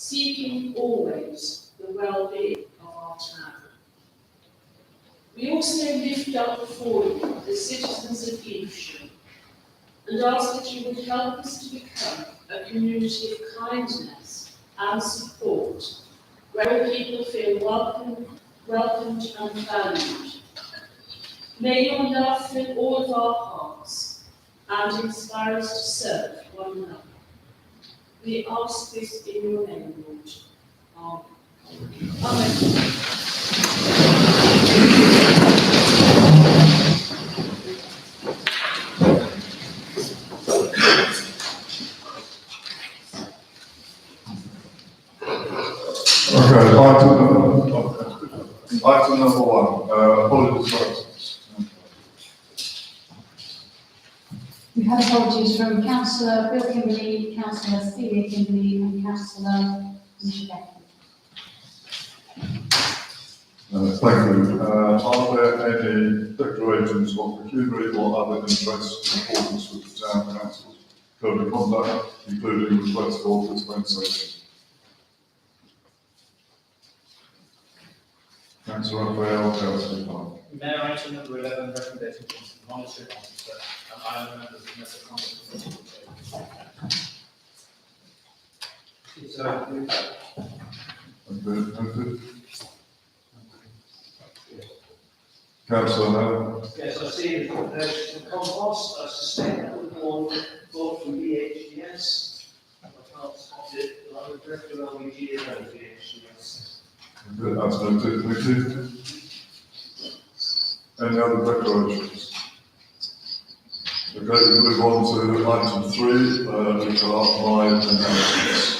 seeking always the well-being of our town. We also lift up before you the citizens of Evesham and ask that you would help us to become a community of kindness and support, where people feel welcomed and valued. May your love fill all of our hearts and inspire us to serve one another. We ask this in your name, Lord. Amen. Amen. Okay, item number one, apologies for absence. We've had apologies from Councillor Bill Kimberley, Councillor Celia Kimberley and Councillor Nisha Beck. Thank you. Are there any declarations of pecuniary or other interests in accordance with the Town Council's Code of Conduct, including request for dispensation? Councillor Raphael, Councillor Clark. Mayor, item number 11, recommendation from the monitoring officer, and I am a member of the Domestic Conduct Committee. Noted. Councillor Hale. Yes, I see the compost, a sustainable report from VHDS. I can't spot it, but I'm the director of LVG and VHDS. That's noted. Thank you. Any other declarations? Okay, we move on to item 3, which are my announcements.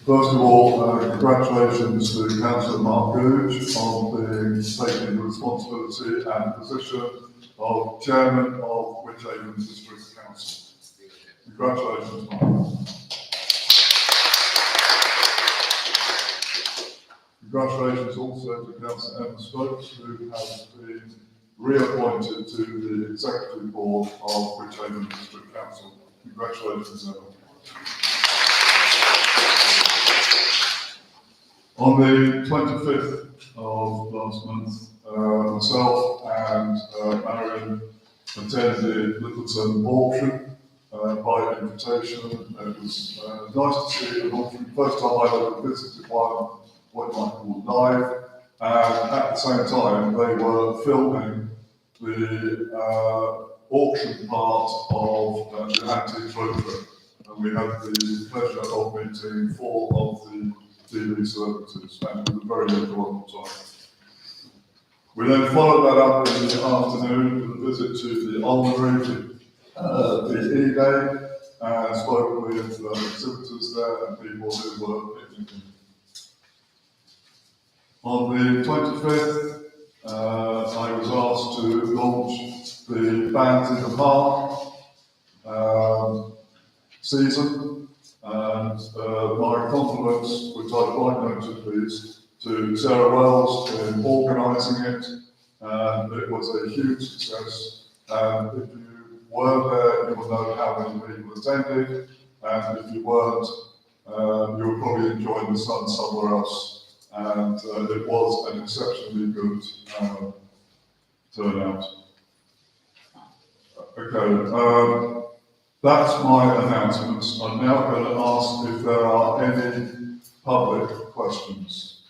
First of all, congratulations to Councillor Mark Googe on taking the responsibility and position of Chairman of Wychavon District Council. Congratulations, Mark. Congratulations also to Councillor Emma Stokes, who has been reappointed to the Executive Board of Wychavon District Council. Congratulations, Emma. On the 25th of last month, myself and Marion attended Littleton auction by invitation. It was nice to see an auction. First time I ever visited one, what you might call live, and at the same time they were filming the auction part of the antique road trip, and we had the pleasure of meeting 4 of the TV celebrities, and it was a very enjoyable time. We then followed that up in the afternoon with a visit to the Almonry, the E-Day, and spoke with exhibitors there and people who were picnicking. On the 25th, I was asked to launch the Bands in the Park season, and my compliments, which I'd quite noted, please, to Sarah Wells in organising it, and it was a huge success. And if you were there, you will know how many people attended, and if you weren't, you were probably enjoying the sun somewhere else. And it was an exceptionally good turnout. Okay, that's my announcements. I'm now going to ask if there are any public questions.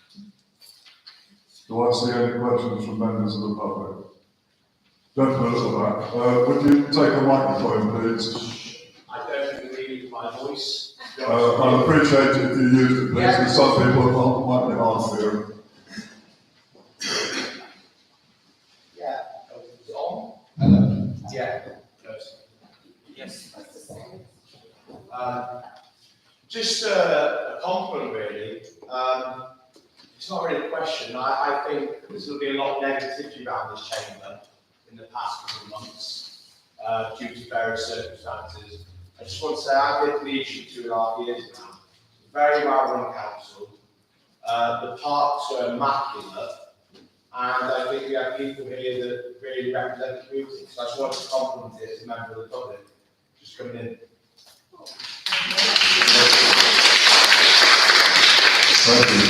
Do I see any questions from members of the public? Gentlemen at the back, would you take a microphone, please? I don't need my voice. I'd appreciate it if you used it, please, because some people might be hard to hear. Yeah, it's on. Yeah. Yes. Just a compliment, really. It's not really a question. I think there's going to be a lot of negativity around this chamber in the past couple of months due to various circumstances. I just want to say I've been leadership 2.5 years now. Very well run council. The parks are immaculate, and I think we have people here that really represent the community. So I just want to compliment it as a member of the public just coming in. Thank you.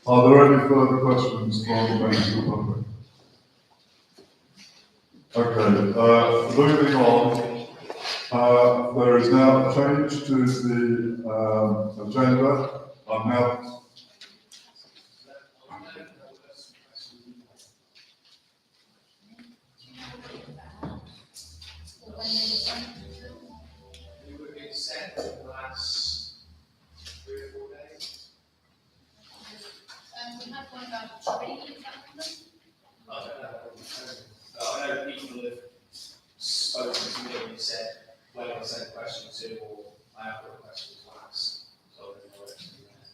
Are there any further questions from members of the public? Okay, moving on. There is now a change to the agenda. I'm now. You would be sent in the last 3 or 4 days. We had one about a tree, is that one? I don't know. I know people have spoken to me and said, when I send a question to, or I have got a question to ask. So I don't know where to do that.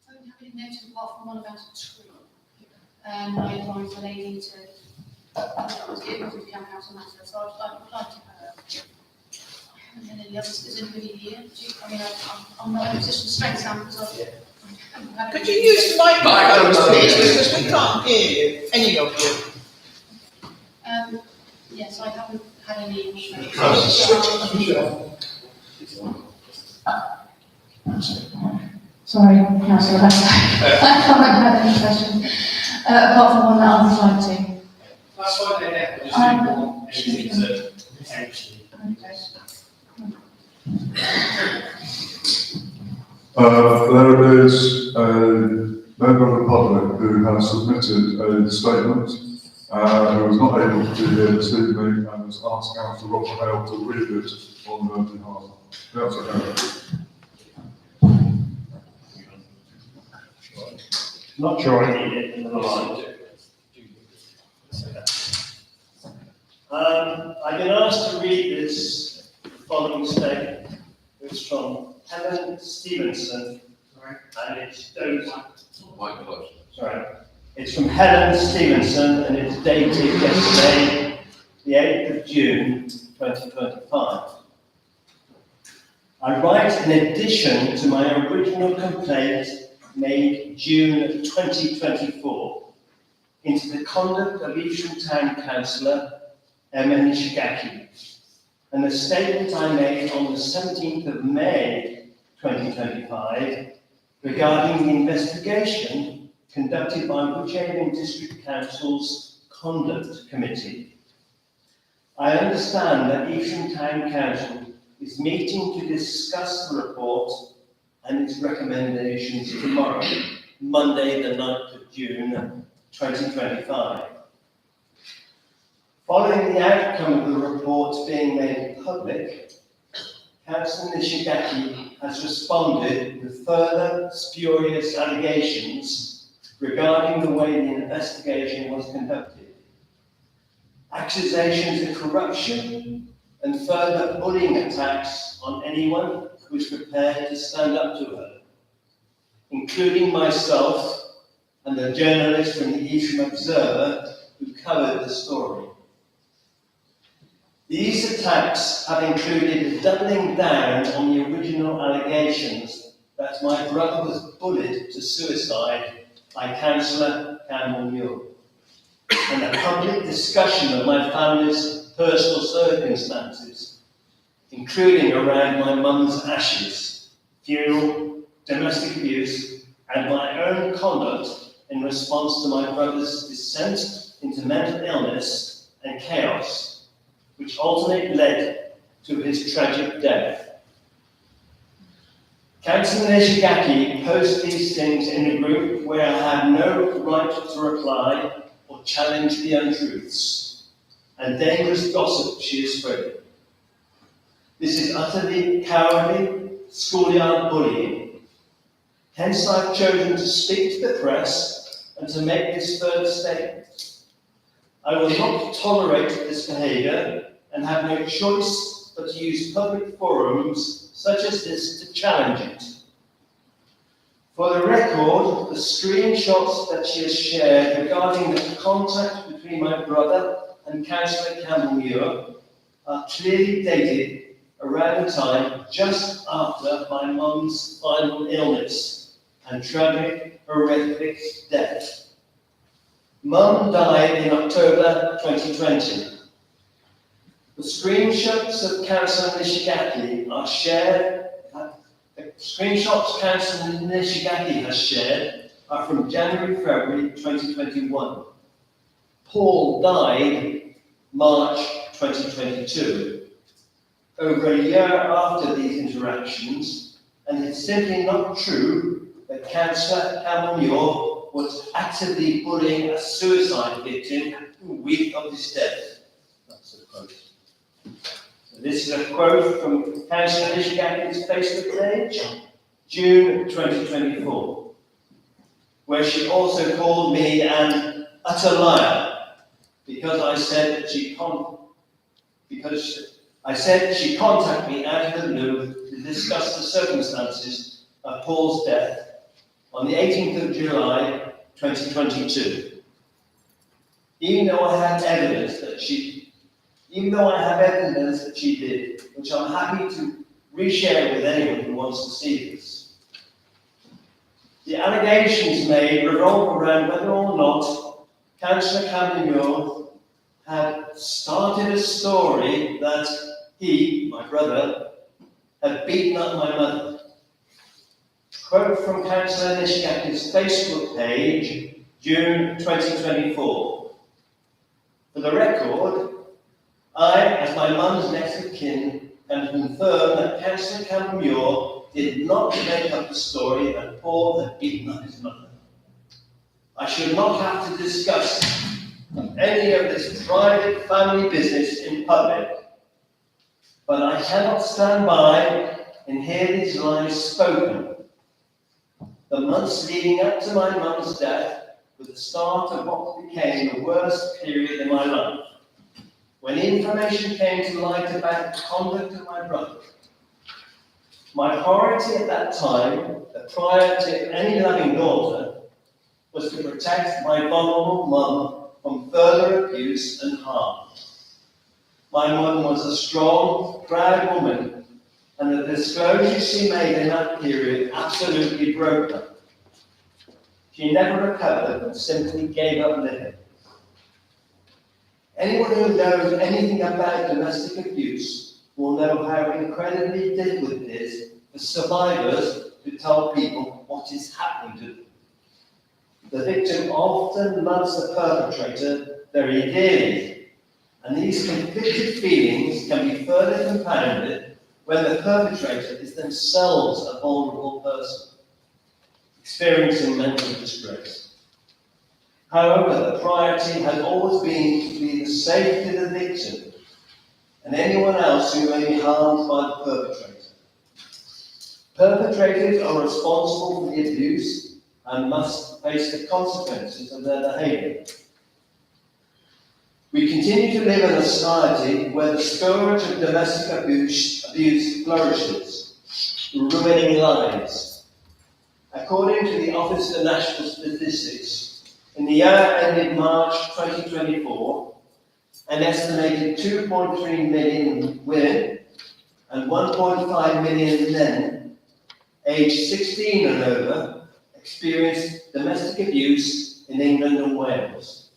I don't have any notes apart from one about a tree. I advised the lady to, it was a council matter, so I'd reply to her. I haven't had any others, is anybody here? I mean, I'm not in a position to strength some because I haven't had. Could you use the microphone, please, because we can't hear you, any of you. Yes, I haven't had any. Sorry, councillor, I haven't had any questions, apart from one that I would like to. That's fine, then, yeah. I just didn't want anything to potentially. There is a member of the public who has submitted a statement, who was not able to be here this evening and has asked Councillor Rochdale to read it on her behalf. Councillor Not sure I need it in the line. I've been asked to read this following statement. It's from Helen Stevenson, and it's dated. Sorry. It's from Helen Stevenson, and it's dated yesterday, the 8th of June, 2025. I write in addition to my original complaint made June 2024 into the conduct of Evesham Town Councillor Emma Nishigaki, and the statement I made on the 17th of May 2025 regarding the investigation conducted by Woodhaven District Council's Conduct Committee. I understand that Evesham Town Council is meeting to discuss the report and its recommendations tomorrow, Monday the 9th of June 2025. Following the outcome of the report being made public, Councillor Nishigaki has responded with further spurious allegations regarding the way the investigation was conducted. Accusations of corruption and further bullying attacks on anyone who is prepared to stand up to her, including myself and the journalist from the Evesham Observer who covered the story. These attacks have included doubling down on the original allegations that my brother was bullied to suicide by Councillor Campbell Muir, and a public discussion of my family's personal circumstances, including around my mum's ashes, funeral, domestic abuse, and my own conduct in response to my brother's descent into mental illness and chaos, which ultimately led to his tragic death. Councillor Nishigaki posts these things in a group where I have no right to reply or challenge the untruths and dangerous gossip she is spreading. This is utterly cowardly, schoolyard bullying. Hence I've chosen to speak to the press and to make this further statement. I will not tolerate this behaviour and have no choice but to use public forums such as this to challenge it. For the record, the screenshots that she has shared regarding the contact between my brother and Councillor Campbell Muir are clearly dated around the time just after my mum's final illness and tragic, horrific death. Mum died in October 2020. The screenshots of Councillor Nishigaki are shared at the screenshots Councillor Nishigaki has shared are from January-February 2021. Paul died March 2022. Over a year after these interactions, and it's simply not true that Councillor Cameron was actively bullying a suicide victim a week of his death. That's a quote. So this is a quote from Councillor Nishigaki's Facebook page, June 2024, where she also called me an utter liar because I said that she contacted me out of the blue to discuss the circumstances of Paul's death on the 18th of July 2022. Even though I have evidence that she did, which I'm happy to reshare with anyone who wants to see this. The allegations made revolve around whether or not Councillor Cameron had started a story that he, my brother, had beaten up my mother. Quote from Councillor Nishigaki's Facebook page, June 2024. For the record, I, as my mum's next of kin, can confirm that Councillor Cameron did not make up the story that Paul had beaten up his mother. I should not have to discuss any of this private family business in public, but I cannot stand by and hear these lies spoken. The months leading up to my mum's death were the start of what became the worst period in my life. When information came to light about the conduct of my brother, my priority at that time, the priority of any loving daughter, was to protect my vulnerable mum from further abuse and harm. My mum was a strong, proud woman, and the disclosures she made in that period absolutely broke her. She never recovered and simply gave up living. Anyone who knows anything about domestic abuse will know how incredibly difficult it is for survivors to tell people what is happening to them. The victim often loves the perpetrator very dearly, and these conflicted feelings can be further compounded when the perpetrator is themselves a vulnerable person, experiencing mental distress. However, the priority has always been to be the safety of the victim and anyone else who may be harmed by the perpetrator. Perpetrators are responsible for the abuse and must face the consequences of their behaviour. We continue to live in a society where the scourge of domestic abuse flourishes, ruining lives. According to the Office for National Statistics, in the year ended March 2024, an estimated 2.3 million women and 1.5 million men aged 16 and over experienced domestic abuse in England and Wales.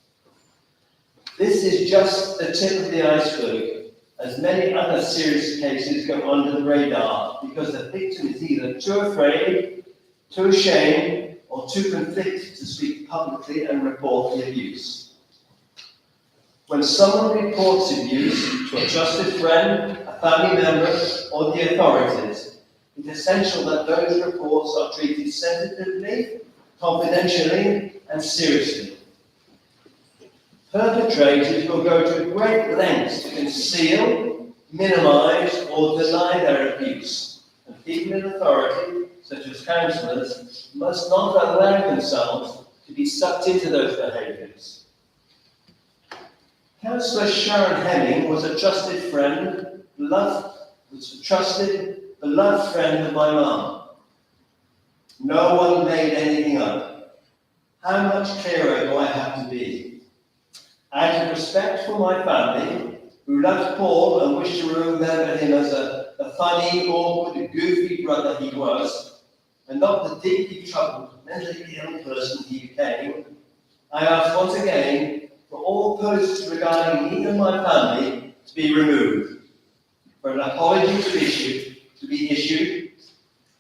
This is just the tip of the iceberg, as many other serious cases go under the radar because the victim is either too afraid, too ashamed, or too conflicted to speak publicly and report the abuse. When someone reports abuse to a trusted friend, a family member, or the authorities, it's essential that those reports are treated sensitively, confidentially, and seriously. Perpetrators will go to great lengths to conceal, minimise, or deny their abuse, and people in authority, such as counsellors, must not allow themselves to be sucked into those behaviours. Councillor Sharon Hemming was a trusted friend, beloved friend of my mum. No one made anything up. How much clearer do I have to be? Out of respect for my family, who loved Paul and wished to remember him as the funny, awkward, goofy brother he was, and not the deeply troubled, mentally ill person he became, I ask once again for all posts regarding me and my family to be removed, for an apology to be issued,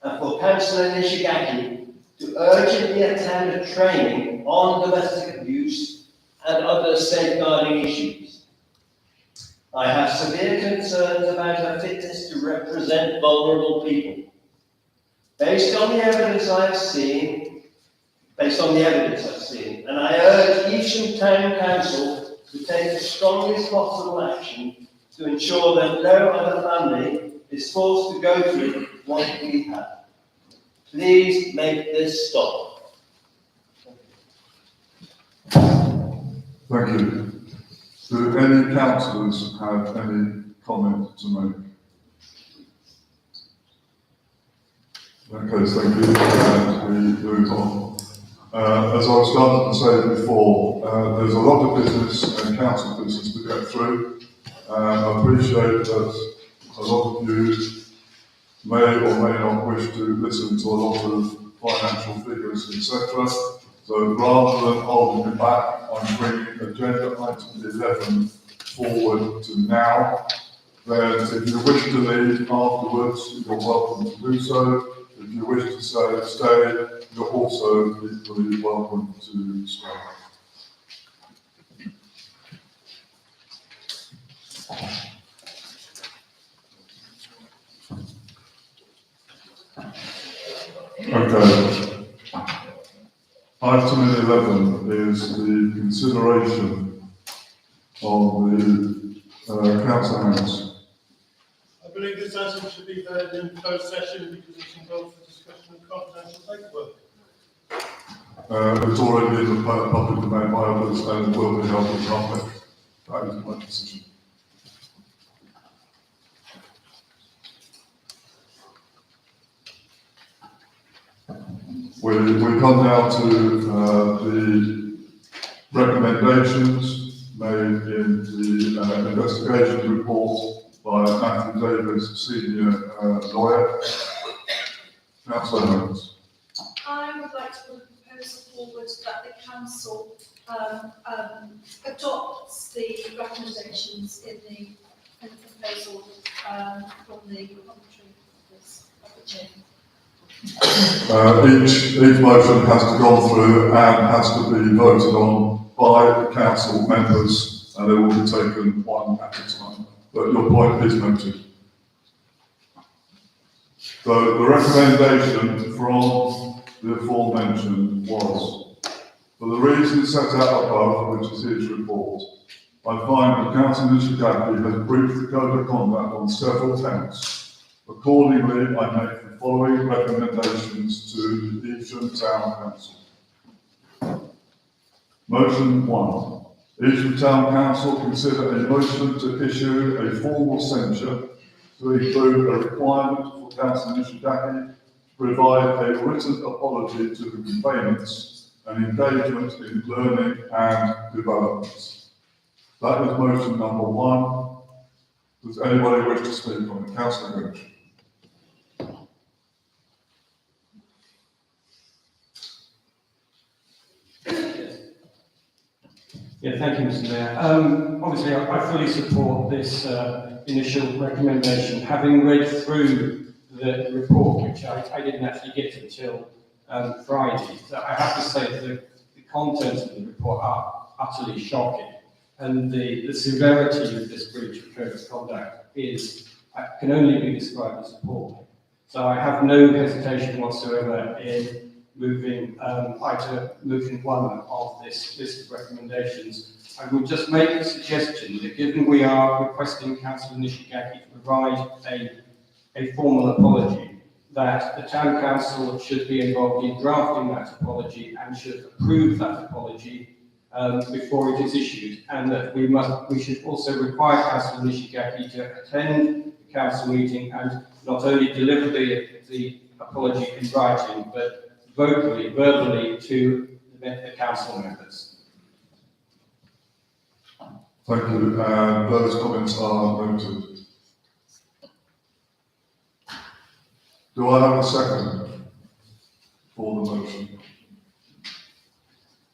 and for Councillor Nishigaki to urgently attend a training on domestic abuse and other safeguarding issues. I have severe concerns about her fitness to represent vulnerable people. Based on the evidence I've seen, and I urge Evesham Town Council to take the strongest possible action to ensure that no other family is forced to go through what we have. Please make this stop. Thank you. Do any councillors have any comment to make? Okay, thank you, and we move on. As I was starting to say before, there's a lot of business and council business to get through. I appreciate that a lot of you may or may not wish to listen to a lot of financial figures, etc. So rather than holding me back, I'm bringing agenda item 11 forward to now. Then if you wish to leave afterwards, you're welcome to do so. If you wish to stay, you're also equally welcome to stay. Okay. Item 11 is the consideration of the council house. I believe this item should be heard in closed session because it involves the discussion of confidential paperwork. It's already in the public domain by others and will be held in public. That is my decision. We come now to the recommendations made in the investigation report by Matthew Davis, senior lawyer. Councillor Holmes. I would like to put a proposal forward that the council adopts the recommendations in the proposal from the Commentary Office of the Chamber. Each motion has to go through and has to be voted on by the council members, and they will be taken one at a time. But your point is noted. So the recommendation from the aforementioned was, for the reasons set out above, which is his report, I find that Councillor Nishigaki has breached the code of conduct on several counts. Accordingly, I make the following recommendations to the Evesham Town Council. Motion 1. Evesham Town Council consider a motion to issue a formal censure to include a requirement for Councillor Nishigaki to provide a written apology to the complainants and engagement in learning and development. That is motion number 1. Does anybody wish to speak on it? Councillor Gooch. Yeah, thank you, Mr. Mayor. Obviously, I fully support this initial recommendation. Having read through the report, which I didn't actually get until Friday, so I have to say that the contents of the report are utterly shocking, and the severity of this breach of code of conduct can only be described as appalling. So I have no hesitation whatsoever in moving motion 1 of this list of recommendations. I would just make the suggestion that given we are requesting Councillor Nishigaki to provide a formal apology, that the Town Council should be involved in drafting that apology and should approve that apology before it is issued, and that we should also require Councillor Nishigaki to attend the council meeting and not only deliver the apology in writing, but verbally to the council members. Thank you. Those comments are noted. Do I have a second for the motion?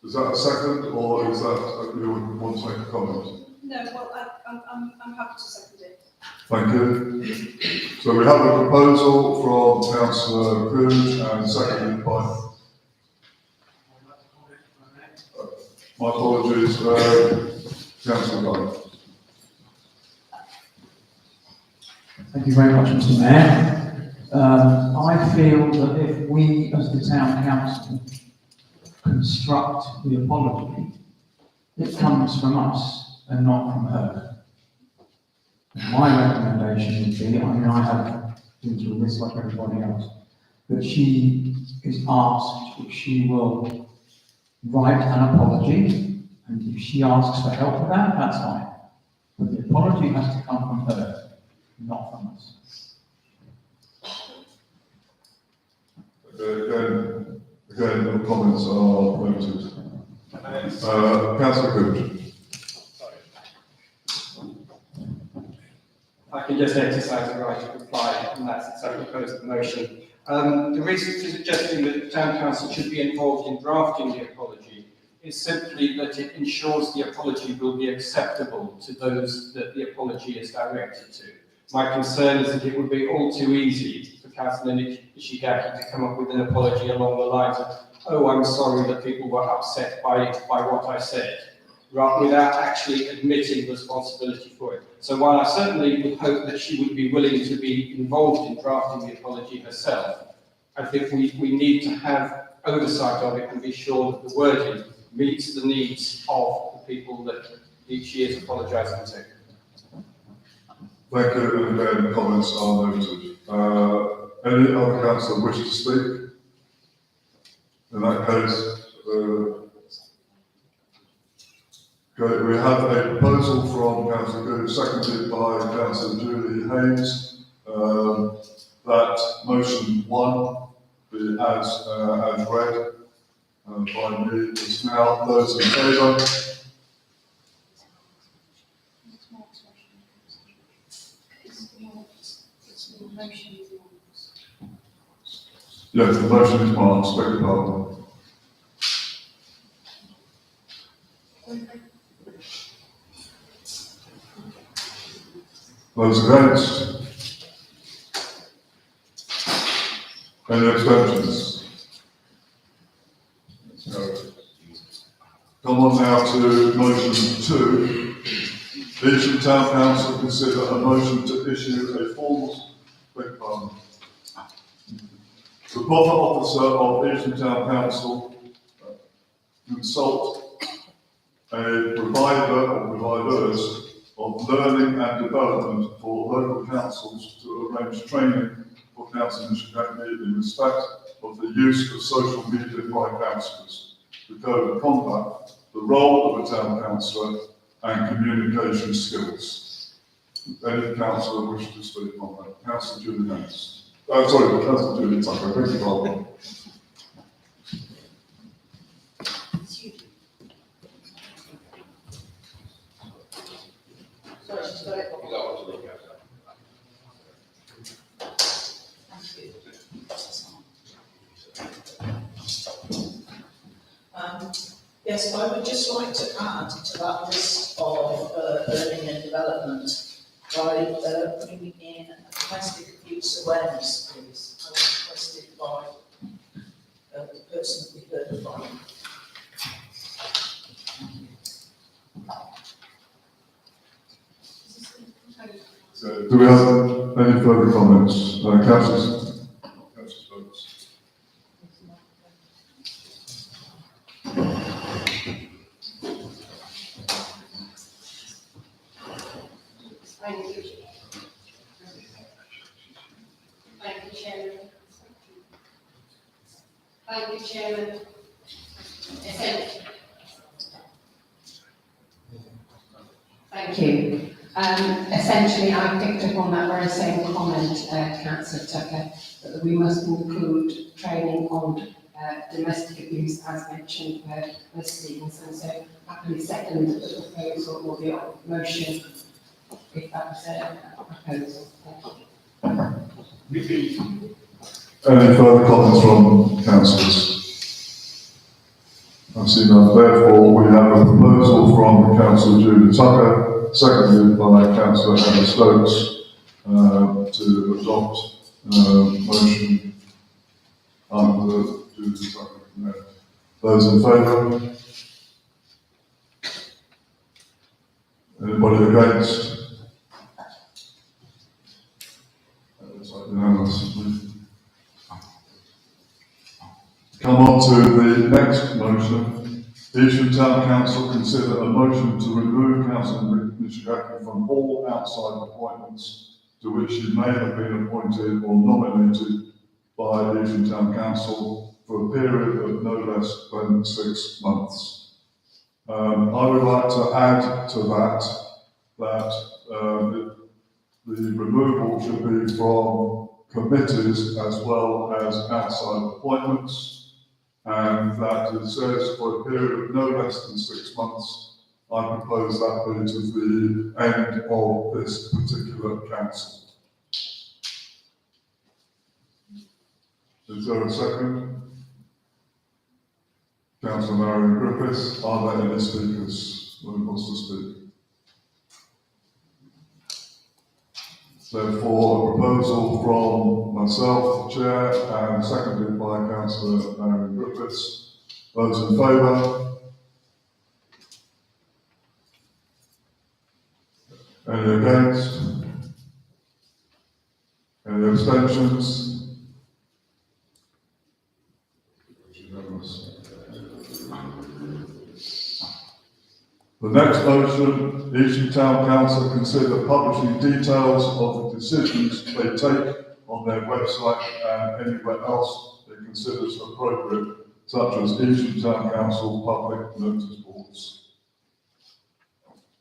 Is that a second, or is that you want to make a comment? No, well, I'm happy to second it. Thank you. So we have a proposal from Councillor Cooge and seconded by, my apologies, Councillor Dunn. Thank you very much, Mr. Mayor. I feel that if we, as the town council, construct the apology, it comes from us and not from her. My recommendation would be, I have been through this like everybody else, that she is asked if she will write an apology, and if she asks for help with that, that's fine. But the apology has to come from her, not from us. Again, the comments are noted. Councillor Cooge. I can just exercise the right to reply, and that's exactly proposed the motion. The reason for suggesting that the town council should be involved in drafting the apology is simply that it ensures the apology will be acceptable to those that the apology is directed to. My concern is that it would be all too easy for Councillor Ishigaki to come up with an apology along the lines of, oh, I'm sorry that people were upset by what I said, without actually admitting responsibility for it. So while I certainly would hope that she would be willing to be involved in drafting the apology herself, I think we need to have oversight of it and be sure that the wording meets the needs of the people that she is apologising to. Thank you, and again, comments are noted. Any other councillor wish to speak? In that case, okay, we have a proposal from Councillor Good, seconded by Councillor Julie Haynes, that motion 1 be as read by me is now. Those in favour? Yes, the motion is marked, beg your pardon. Those against? Any abstentions? No. Come on now to motion 2. Evesham Town Council consider a motion to issue a formal, beg your pardon. The proper officer of Evesham Town Council consult a provider or providers of learning and development for local councils to arrange training for councillors in respect of the use of social media by councillors, the code of conduct, the role of a town councillor, and communication skills. Any councillor wish to speak on that? Councillor Julie Haynes. Sorry, Councillor Julie Tucker, beg your pardon. Yes, I would just like to add to that list of learning and development by putting in domestic abuse awareness, please. I was requested by the person that we heard from. So, do we have any further comments? Councillors? Thank you. Thank you, Chairman. Thank you, Chairman. Thank you. Essentially, I picked up on that very same comment, Councillor Tucker, that we must include training on domestic abuse as mentioned by Stevenson. So happily second the proposal or the motion, if that's a proposal. Thank you. Any further comments from councillors? I see none. Therefore, we have a proposal from Councillor Julie Tucker, seconded by Councillor Emma Stokes, to adopt motion under duties I recommend. Those in favour? Anybody against? Looks like unanimous. Come on to the next motion. Evesham Town Council consider a motion to remove Councillor Nishigaki from all outside appointments to which she may have been appointed or nominated by Evesham Town Council for a period of no less than 6 months. I would like to add to that the removal should be from committees as well as outside appointments, and that it says for a period of no less than 6 months. I propose that be to the end of this particular council. Is there a second? Councillor Marion Griffiths, are there any speakers who wants to speak? Therefore, a proposal from myself, the Chair, and seconded by Councillor Marion Griffiths. Those in favour? Any against? Any abstentions? Unanimous. The next motion, Evesham Town Council consider publishing details of the decisions they take on their website and anywhere else it considers appropriate, such as Evesham Town Council public notice boards.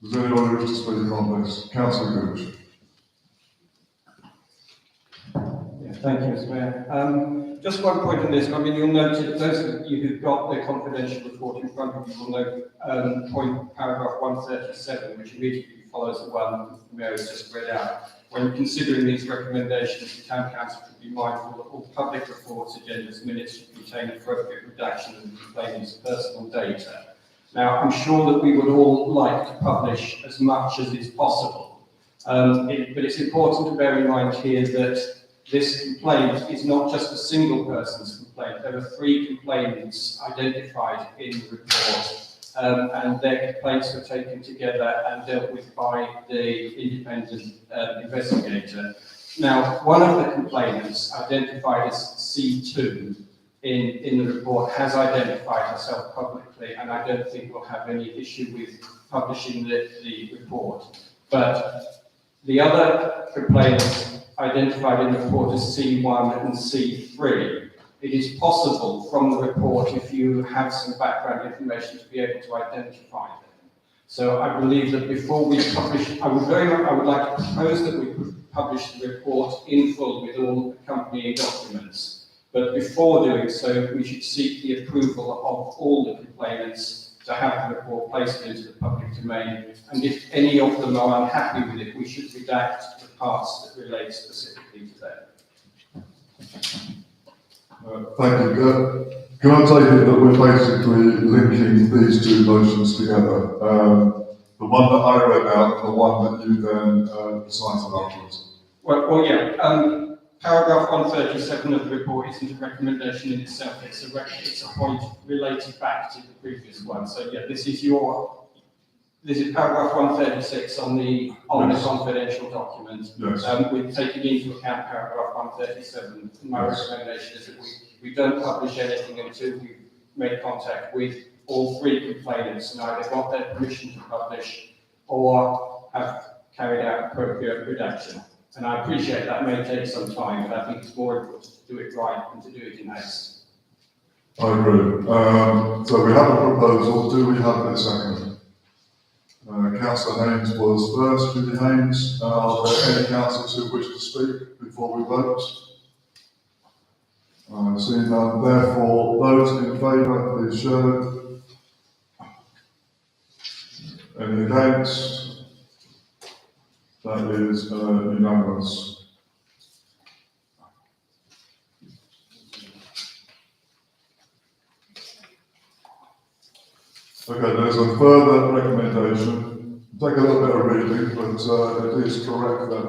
Does anyone wish to speak on this? Councillor Gooch. Yeah, thank you, Mr. Mayor. Just one point on this. I mean, you'll note, those of you who've got the confidential report in front of you will note paragraph 137, which immediately follows the one the Mayor has just read out. When considering these recommendations, the Town Council should be mindful that all public reports, agendas, minutes should contain appropriate redaction of the complainant's personal data. Now, I'm sure that we would all like to publish as much as is possible, but it's important to bear in mind here that this complaint is not just a single person's complaint. There are 3 complainants identified in the report, and their complaints were taken together and dealt with by the independent investigator. Now, one of the complainants, identified as C2 in the report, has identified herself publicly, and I don't think we'll have any issue with publishing the report. But the other complainants identified in the report as C1 and C3. It is possible from the report, if you have some background information, to be able to identify them. So I believe that before we publish, I would like to propose that we publish the report in full with all accompanying documents. But before doing so, we should seek the approval of all the complainants to have the report placed into the public domain. And if any of them are unhappy with it, we should redact the parts that relate specifically to them. Thank you. Can I take it that we're basically linking these 2 motions together? The one that I read out and the one that you then recited afterwards? Well, yeah. Paragraph 137 of the report isn't a recommendation in itself. It's a point related back to the previous one. So yeah, this is paragraph 136 on the confidential document. Yes. We're taking into account paragraph 137. My recommendation is that we don't publish anything until we make contact with all 3 complainants and either got their permission to publish or have carried out appropriate redaction. And I appreciate that may take some time, but I think it's more important to do it right than to do it in haste. I agree. So we have a proposal. Do we have a second? Councillor Haynes was first. Judy Haynes. Are there any councillors who wish to speak before we vote? I see none. Therefore, those in favour, please show. Any against? That is unanimous. Okay, there's a further recommendation Take a little bit of reading, but it is correct that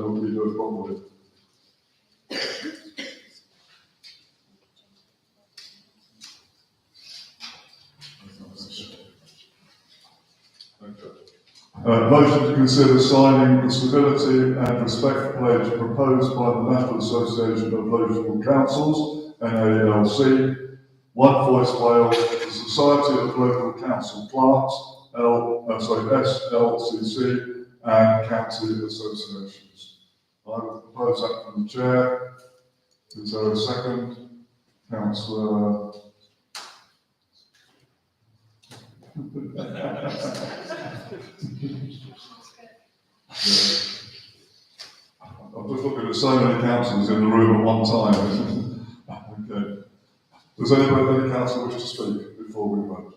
we do it properly. Motion to consider signing the Stability and Respect Pledge proposed by the National Association of Local Councils, NALC, One Voice Wales, the Society of Local Council Clerks, SLCC, and county associations. I will propose that from the chair. Is there a second? Councillor. I'm just looking at so many councillors in the room at one time. Okay. Does any councillor wish to speak before we vote?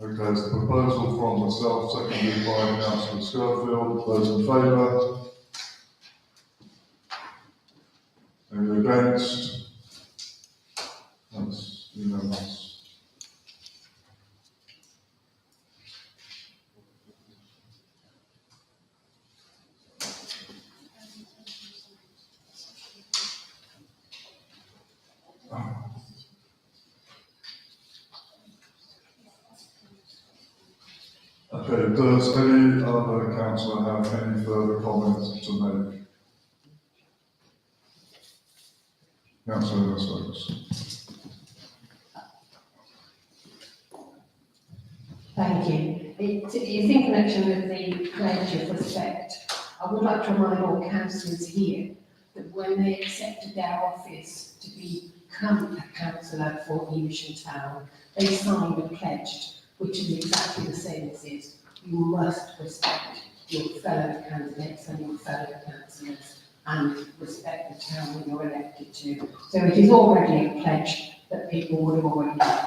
Okay, it's the proposal from myself, seconded by Councillor Schofield. Those in favour? Any against? That's unanimous. Okay, does any other councillor have any further comments to make? Councillor Stokes. Thank you. It's in connection with the pledge of respect. I would like to remind all councillors here that when they accepted their office to become a councillor for Evesham Town, they signed a pledge which is exactly the same as this. You must respect your fellow candidates and your fellow councillors and respect the town that you're elected to. So it is already a pledge that people would have already done.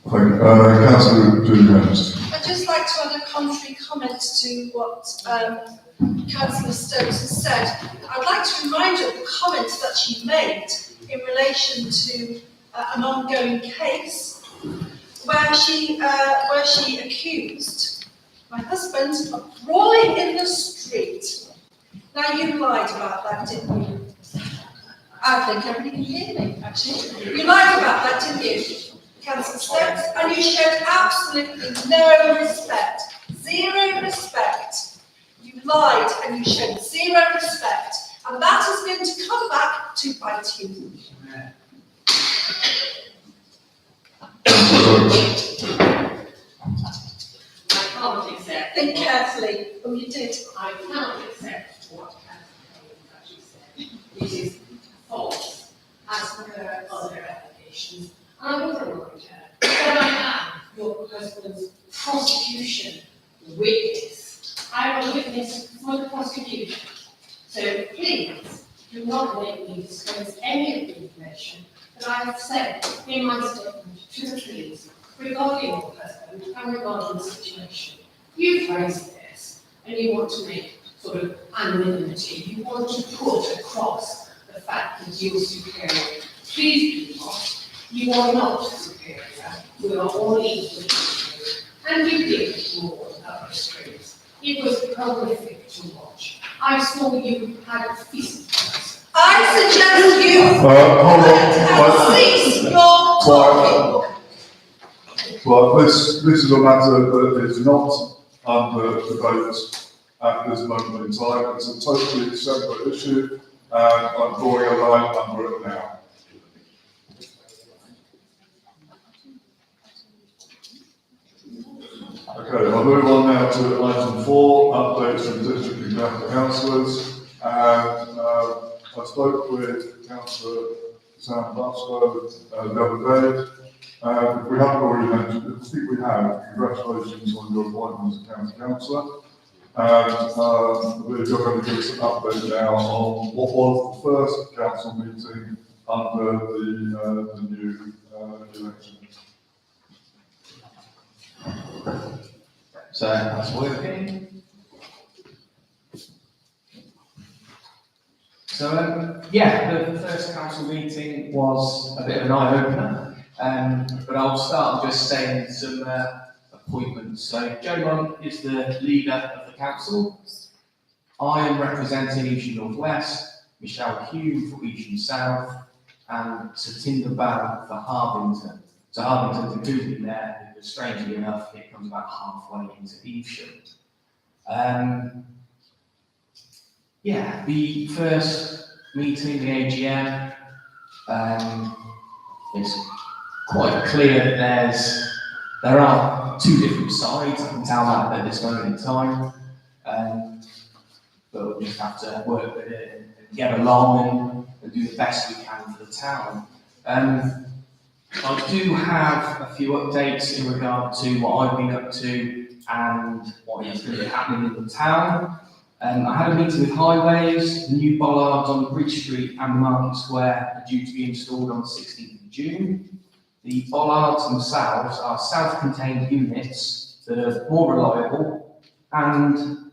Councillor Julians. I'd just like to add a contrary comment to what Councillor Stokes has said. I'd like to remind you of the comment that she made in relation to an ongoing case where she accused my husband of brawling in the street. Now you lied about that, didn't you? I think everybody can hear me, actually. You lied about that, didn't you, Councillor Stokes? And you showed absolutely no respect, zero respect. You lied and you showed zero respect, and that is going to come back to bite you. I can't accept. Think carefully. Oh, you did. I cannot accept what Councillor actually said. It is false, as per her other allegations. I will remind her that I am your husband's prosecution witness. I am a witness for the prosecution. So please do not make me disclose any of the information that I have said in my statement to the police regarding your husband and regarding the situation. You've raised this and you want to make sort of anonymity. You want to put across the fact that you're superior. Please do not. You are not superior. We are all equal. And you did more up the streets. It was horrific to watch. I saw you had fisticuffs. I suggest you cease your talking. Well, this is a matter that is not under debate at this moment in time. It's a totally separate issue, and I'm drawing a line under it now. Okay, I'll move on now to item 4, updates from district and county councillors. And I spoke with Councillor Sam Bosco the other day. If we haven't already mentioned it, I think we have. Congratulations on your appointment as a county councillor. And you're going to give us an update now on what was the first council meeting under the new election. So that's working. So, the first council meeting was a bit of an eye-opener. But I'll start just saying some appointments. So Joe Monk is the leader of the council. I am representing Evesham North West, Michelle Hume for Evesham South, and Satinder Bal for Harvington. So Harvington's included in there, but strangely enough, it comes about halfway into Evesham. The first meeting, the AGM, it's quite clear that there are two different sides. I can tell that at this moment in time, but we'll just have to work with it and get along and do the best we can for the town. I do have a few updates in regard to what I've been up to and what is going to be happening in the town. I had a meeting with Highways. The new bollards on Bridge Street and Market Square are due to be installed on the 16th of June. The bollards themselves are self-contained units that are more reliable and...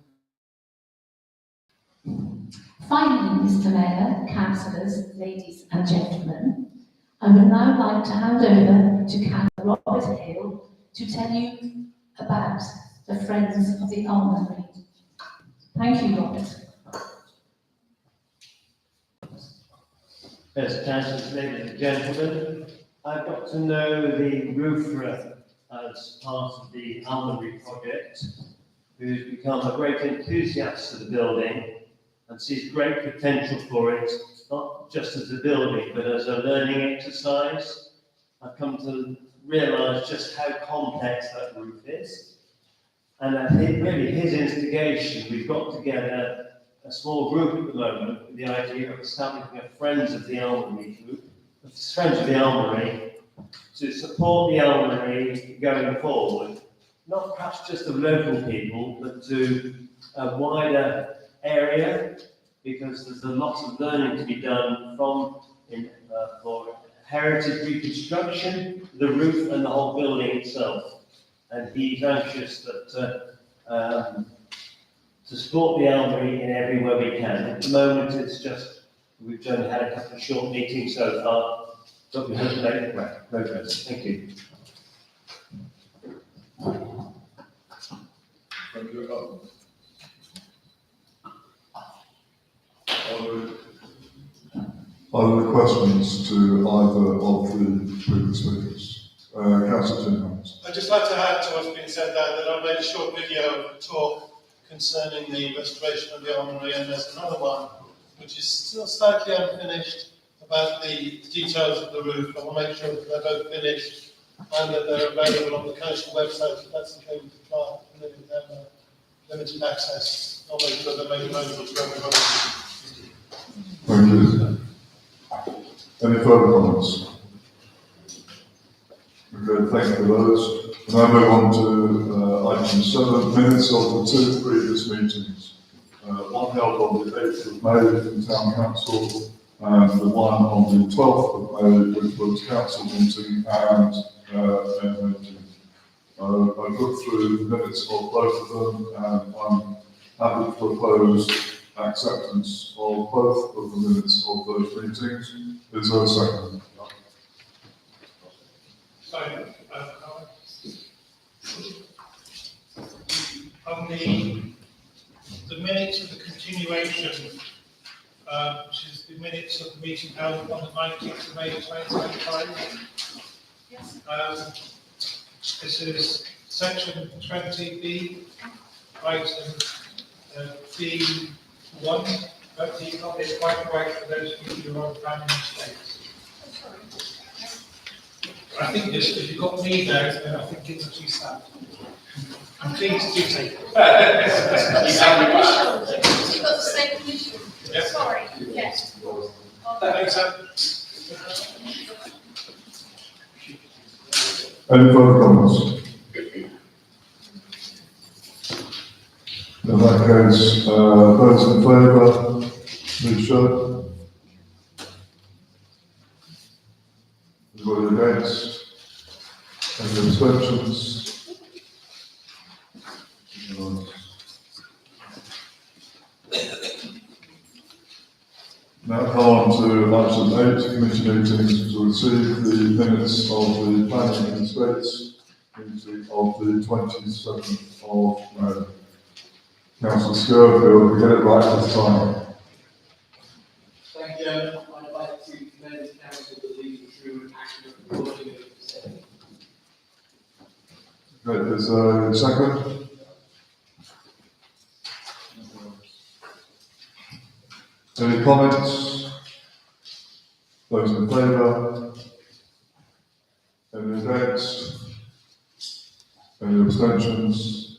Finally, Mr. Mayor, councillors, ladies and gentlemen, I would now like to hand over to Councillor Robert Hill to tell you about the Friends of the Armoury. Thank you, Robert. Yes, councillors, ladies and gentlemen, I've got to know the roofer as part of the Armoury project, who's become a great enthusiast of the building and sees great potential for it, not just as a building, but as a learning exercise. I've come to realise just how complex that roof is. And I think really his instigation, we've got together a small group at the moment with the idea of establishing a Friends of the Armoury group, Friends of the Armoury, to support the Armoury going forward, not perhaps just of local people, but to a wider area, because there's a lot of learning to be done for heritage reconstruction, the roof and the whole building itself. And he's anxious that to support the Armoury in every way we can. At the moment, it's just, we've only had a couple of short meetings so far, but we hope to make progress. Thank you. Thank you. Are there questions to either of the previous speakers? Councillor Timmermans. I'd just like to add to what's been said there that I made a short video of a talk concerning the restoration of the Armoury, and there's another one which is still slightly unfinished about the details of the roof. I will make sure that they're both finished and that they're available on the council website if that's the case to apply, limited access. I'll make sure they're made available to everybody. Thank you. Any further comments? Okay, thank you for those. Now move on to item 7, minutes of the 2 previous meetings. One held on the 8th of May in Town Council, and the one on the 12th of May, which was Council meeting and meeting. I've looked through the minutes of both of them, and I'm happy to propose acceptance of both of the minutes of those meetings. Is there a second? On the minutes of the continuation, which is the minutes of the meeting held on the 19th of May 2025. Yes. This is section 20B, item B1, but it's not quite right for those people who are planning mistakes. I think this, if you've got me there, then I think it's too sad. I'm pleased to take it. You've got the same condition. Yep. Sorry, yes. That makes sense. Any further comments? In that case, those in favour, please show. Anybody against? Any abstentions? Now come on to item 8, committee meetings, to receive the minutes of the planning and estates meeting of the 27th of May. Councillor Scurfield, we get it right this time. Thank you. I'd like to commend the council for leading through an accurate recording of the session. Okay, there's a second. Any comments? Those in favour? Any against? Any abstentions?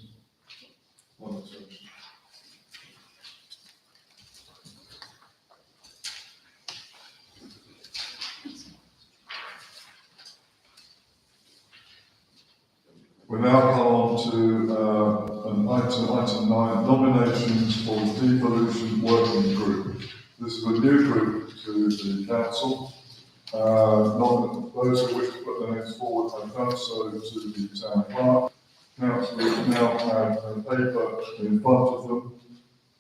One abstention. We now come on to item 9, nominations for the devolution working group. This is a new group to the council. Those who wish to put their names forward have done so to the town clerk. Councillors now have a paper in front of them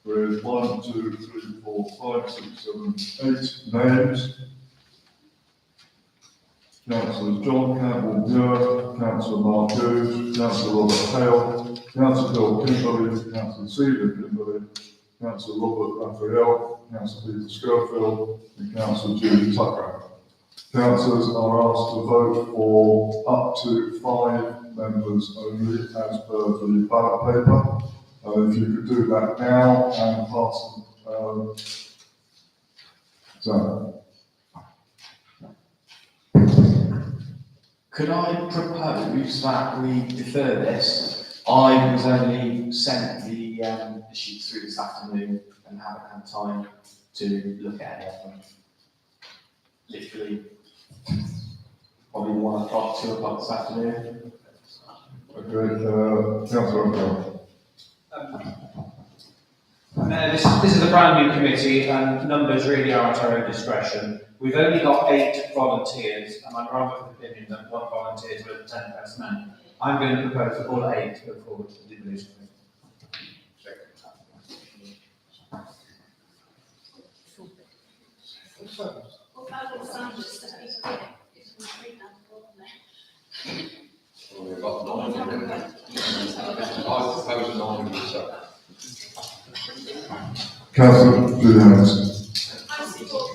with 1, 2, 3, 4, 5, 6, 7, 8 names. Councillors John Campbell-Muir, Councillor Mark Hughes, Councillor Robert Hale, Councillor Bill Kimberley, Councillor Celia Kimberley, Councillor Robert Raphael, Councillor Peter Schofield, and Councillor Julie Tucker. Councillors are asked to vote for up to 5 members only as per the ballot paper. If you could do that now and pass them. Could I propose that we defer this? I was only sent the sheets through this afternoon and haven't had time to look at any of them. Literally, probably 1 o'clock, 2 o'clock this afternoon. Okay, Councillor O'Connell. This is a brand new committee and numbers really are at our own discretion. We've only got 8 volunteers and I'm rather of the opinion that 1 volunteer is worth 10 best men. I'm going to propose that all 8 go forward to the devolution. We've got 9 in there. I propose 9 myself. Councillor Julian's. I support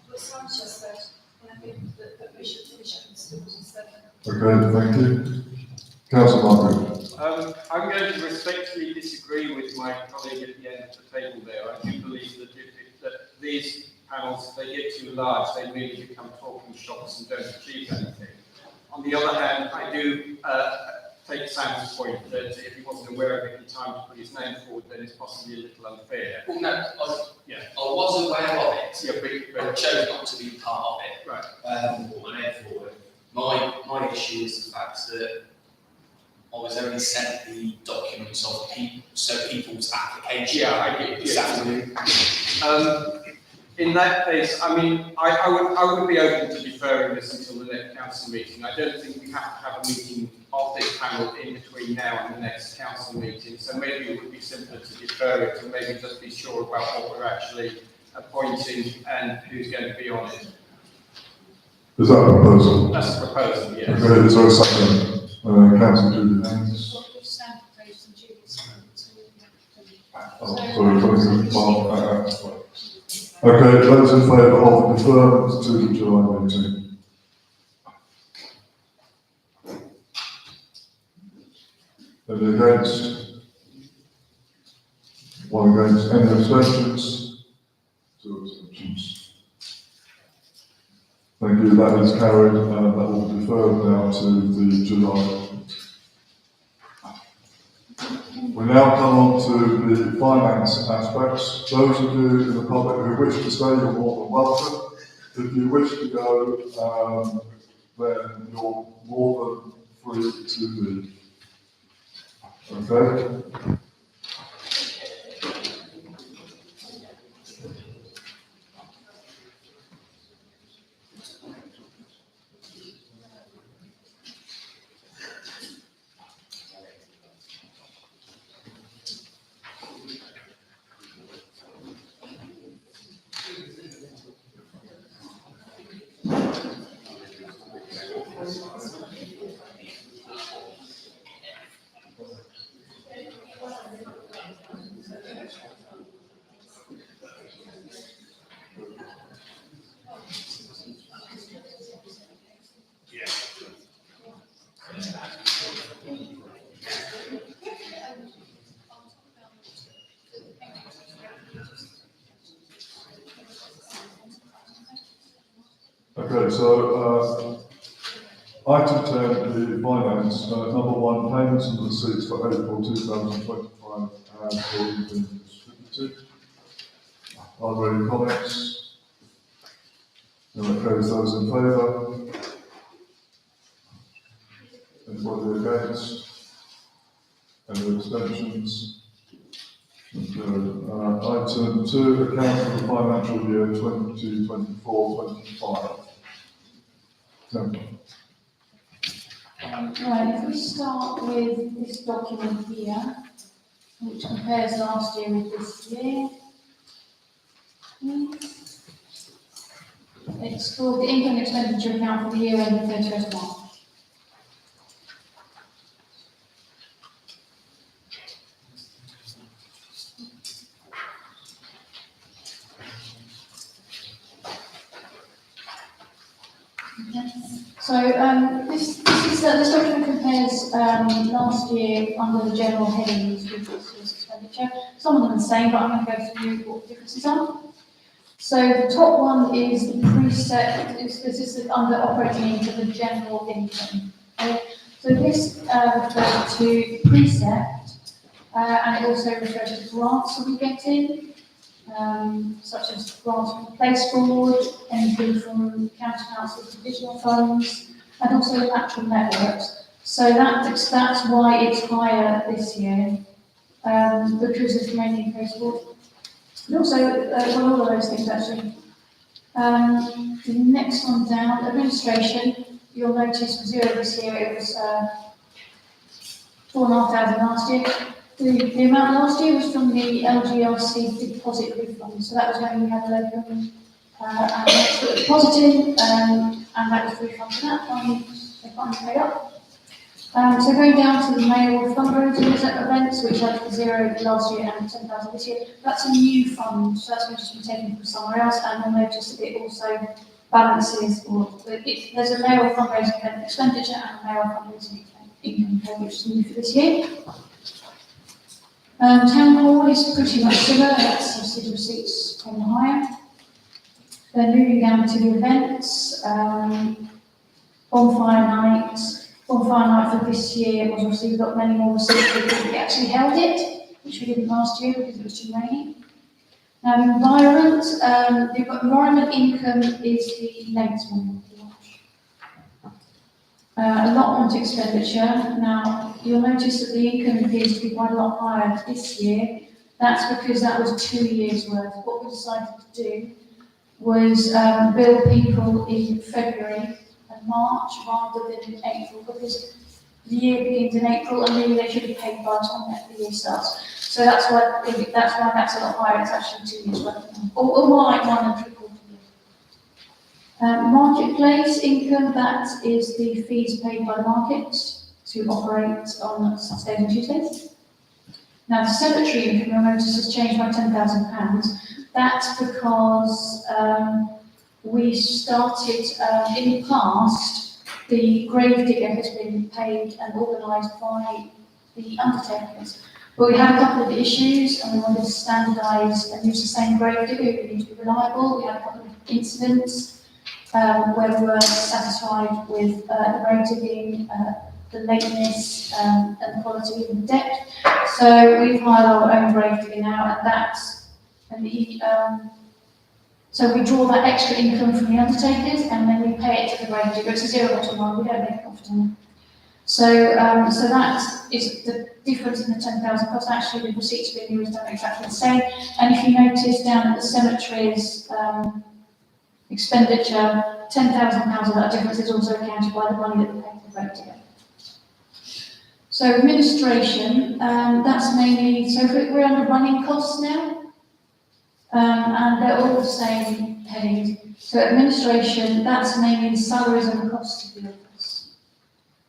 what Sanchez said, and I think that we should finish it in schools instead. Okay, thank you. Councillor Margaret. I'm going to respectfully disagree with my colleague at the end of the table there. I do believe that these panels, if they get too large, they really become talking shops and don't achieve anything. On the other hand, I do take Sam's point that if he wasn't aware of it in time to put his name forward, then it's possibly a little unfair. Well, no, I was aware of it, but I chose not to be part of it. Right. And therefore, my issue is the fact that I was only sent the documents of people's applications. Yeah, I did. This afternoon. In that case, I mean, I would be open to deferring this until the next council meeting. I don't think we have to have a meeting of this panel in between now and the next council meeting. So maybe it would be simpler to defer it and maybe just be sure about what we're actually appointing and who's going to be on it. Is that a proposal? That's a proposal, yes. Okay, so a second. Councillor Julian. Okay, those in favour of deferment to the July meeting? Any against? 1 against. Any abstentions? 2 abstentions. Thank you, that is carried, and that will be deferred now to the July. We now come on to the finance aspects. Those of you in the public who wish to stay, you're more than welcome. If you wish to go, then you're more than free to leave. Okay? Okay, so, item 10, the finance, number 1, payments and receipts for April 2025 and already been distributed. Are there any comments? In that case, those in favour? Anybody against? Any abstentions? Item 2, accounts for the financial year 2024-25. Temple. Right, if we start with this document here, which compares last year with this year. It's called the income expenditure account for the year ending 31st March. So this document compares last year under the general headings with this year's expenditure. Some of them are the same, but I'm going to go through what the differences are. So the top one is the preset. This is under operating income, the general income. So this refers to precept, and it also refers to grants that we get in. Such as grants from Place Board, anything from county council divisional funds, and also natural networks. So that's why it's higher this year, because it's mainly Place Board. And also, well, all of those things actually. The next one down, administration, you'll notice for zero this year, it was 4,500 last year. The amount last year was from the LGRC deposit refund, so that was when we had a local depositing, and that was the refund for that, they finally paid up. So going down to the mail fundraising events, which had 0 last year and 10,000 this year, that's a new fund, so that's just been taken from somewhere else, and you'll notice that it also balances, there's a mail fundraising event expenditure and a mail fundraising income code, which is new for this year. Town hall is pretty much similar, that's obviously receipts on the higher. Then moving down to the events, bonfire night. Bonfire night for this year was obviously we've got many more receipts because we actually held it, which we didn't last year because it was too rainy. Now environment, you've got environment income is the next one. Allotment expenditure. Now, you'll notice that the income appears to be quite a lot higher this year. That's because that was 2 years' worth. What we decided to do was bill people in February and March rather than in April, because the year begins in April and really they should be paid by the time that the year starts. So that's why that's a lot higher. It's actually 2 years' worth, or more like 1.75 years. Marketplace income, that is the fees paid by the market to operate on Saturdays and Tuesdays. Now, the cemetery income, you'll notice, has changed by £10,000. That's because we started, in the past, the grave digger has been paid and organised by the undertakers. But we had a couple of issues and we wanted to standardise and use the same grave digger. We need to be reliable. We had a couple of incidents where we weren't satisfied with the grave digging, the lateness, and the quality and the depth. So we've hired our own grave digger now, so we draw that extra income from the undertakers and then we pay it to the grave digger. It's a zero bottom line, we don't make a profit on it. So that is the difference in the 10,000 cost. Actually, the receipts being used are exactly the same. And if you notice down at the cemeteries expenditure, £10,000 of that difference is also accounted by the money that we pay to the grave digger. So administration, that's mainly, so we're under running costs now. And they're all the same headings. So administration, that's mainly the salaries and the costs of the office.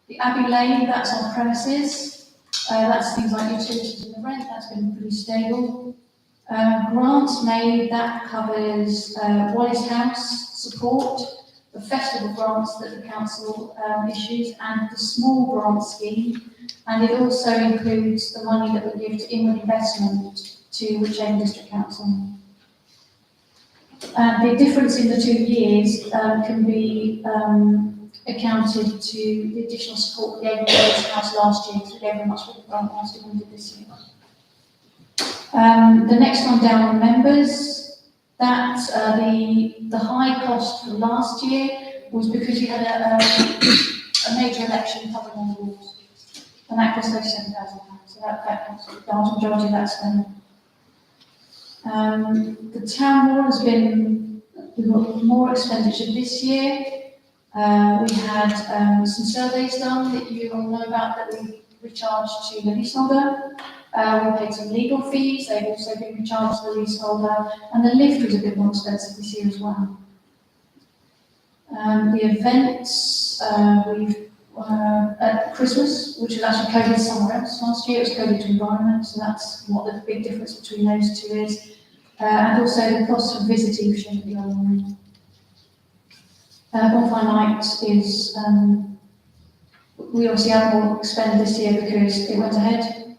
The Abbey Lane, that's on premises. That's things like utilities and the rent, that's been pretty stable. Grants made, that covers Wallace House support, the festival grants that the council issues, and the small grant scheme. And it also includes the money that we give to inward investment to Evesham District Council. And the difference in the 2 years can be accounted to the additional support we gave in the house last year, because we gave them much bigger grant last year than we did this year. The next one down on members, that the high cost for last year was because you had a major election covering all the wards, and that cost £37,000. So that cost the vast majority of that spend. The town hall has been, we've got more expenditure this year. We had some surveys done that you all know about that we recharged to the leaseholder. We paid some legal fees, they've also been recharged to the leaseholder, and the lift was a bit more expensive this year as well. The events, at Christmas, which was actually coded somewhere else last year, it was coded to environment, so that's what the big difference between those two is. And also the cost of visiting should be online. Bonfire night is, we obviously had more expended this year because it went ahead,